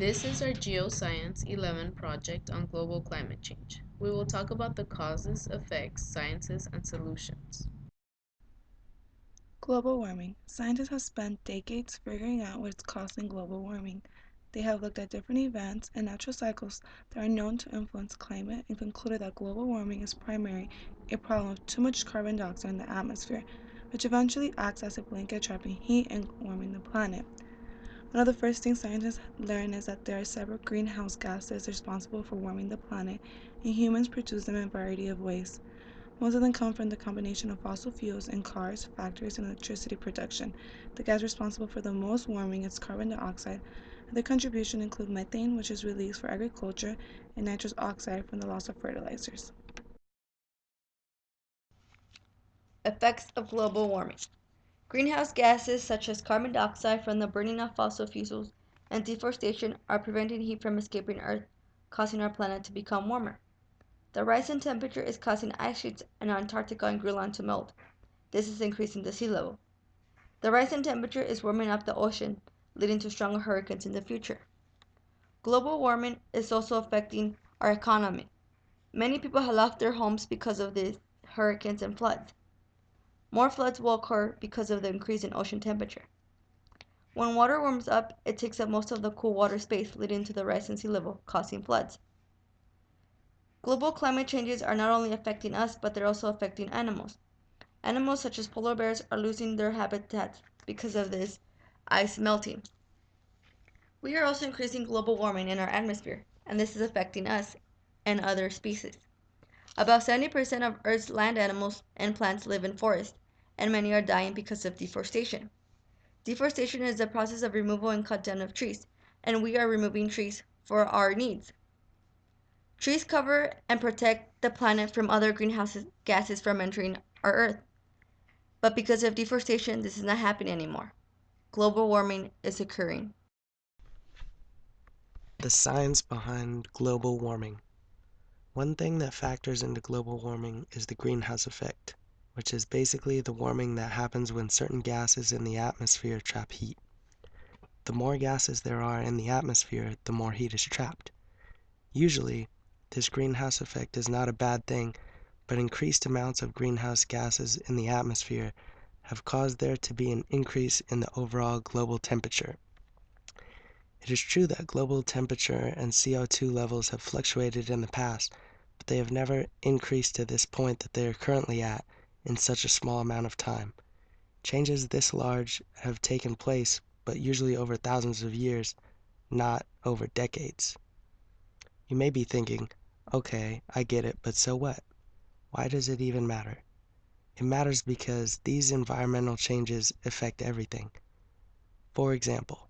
This is our Geoscience 11 project on global climate change. We will talk about the causes, effects, sciences, and solutions. Global warming. Scientists have spent decades figuring out what's causing global warming. They have looked at different events and natural cycles that are known to influence climate and concluded that global warming is primarily a problem of too much carbon dioxide in the atmosphere, which eventually acts as a blanket trapping heat and warming the planet. One of the first things scientists learn is that there are several greenhouse gases responsible for warming the planet, and humans produce them in a variety of ways. Most of them come from the combination of fossil fuels in cars, factories, and electricity production. The gas responsible for the most warming is carbon dioxide. Other contributions include methane, which is released for agriculture, and nitrous oxide from the loss of fertilizers. Effects of global warming. Greenhouse gases such as carbon dioxide from the burning of fossil fuels and deforestation are preventing heat from escaping Earth, causing our planet to become warmer. The rise in temperature is causing ice sheets in Antarctica and Greenland to melt. This is increasing the sea level. The rise in temperature is warming up the ocean, leading to stronger hurricanes in the future. Global warming is also affecting our economy. Many people have left their homes because of these hurricanes and floods. More floods will occur because of the increase in ocean temperature. When water warms up, it takes up most of the cool water space, leading to the rise in sea level, causing floods. Global climate changes are not only affecting us, but they're also affecting animals. Animals such as polar bears are losing their habitats because of this ice melting. We are also increasing global warming in our atmosphere, and this is affecting us and other species. About 70% of Earth's land animals and plants live in forests, and many are dying because of deforestation. Deforestation is the process of removal and cut down of trees, and we are removing trees for our needs. Trees cover and protect the planet from other greenhouse gases from entering our Earth. But because of deforestation, this is not happening anymore. Global warming is occurring. The science behind global warming. One thing that factors into global warming is the greenhouse effect, which is basically the warming that happens when certain gases in the atmosphere trap heat. The more gases there are in the atmosphere, the more heat is trapped. Usually, this greenhouse effect is not a bad thing, but increased amounts of greenhouse gases in the atmosphere have caused there to be an increase in the overall global temperature. It is true that global temperature and CO2 levels have fluctuated in the past, but they have never increased to this point that they are currently at in such a small amount of time. Changes this large have taken place, but usually over thousands of years, not over decades. You may be thinking, okay, I get it, but so what? Why does it even matter? It matters because these environmental changes affect everything. For example,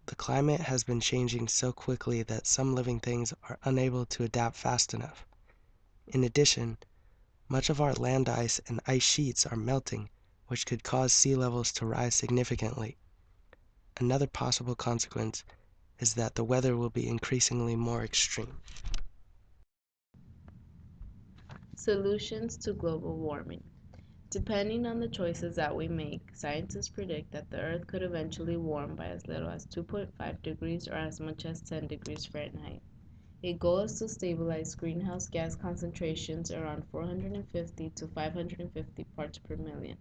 the climate has been changing so quickly that some living things are unable to adapt fast enough. In addition, much of our land ice and ice sheets are melting, which could cause sea levels to rise significantly. Another possible consequence is that the weather will be increasingly more extreme. Solutions to global warming. Depending on the choices that we make, scientists predict that the Earth could eventually warm by as little as 2.5 degrees or as much as 10 degrees Fahrenheit. A goal is to stabilize greenhouse gas concentrations around 450 to 550 parts per million.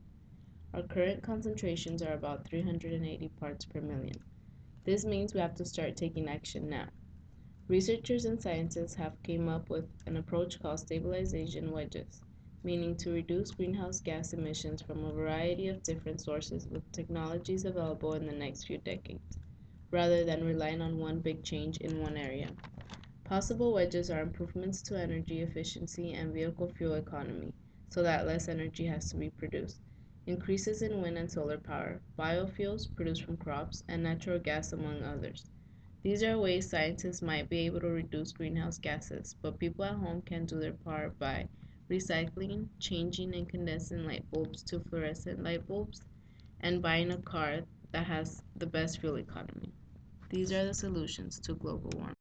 Our current concentrations are about 380 parts per million. This means we have to start taking action now. Researchers and scientists have came up with an approach called stabilization wedges, meaning to reduce greenhouse gas emissions from a variety of different sources with technologies available in the next few decades, rather than relying on one big change in one area. Possible wedges are improvements to energy efficiency and vehicle fuel economy, so that less energy has to be produced, increases in wind and solar power, biofuels produced from crops, and natural gas, among others. These are ways scientists might be able to reduce greenhouse gases, but people at home can do their part by recycling, changing incandescent light bulbs to fluorescent light bulbs, and buying a car that has the best fuel economy. These are the solutions to global warming.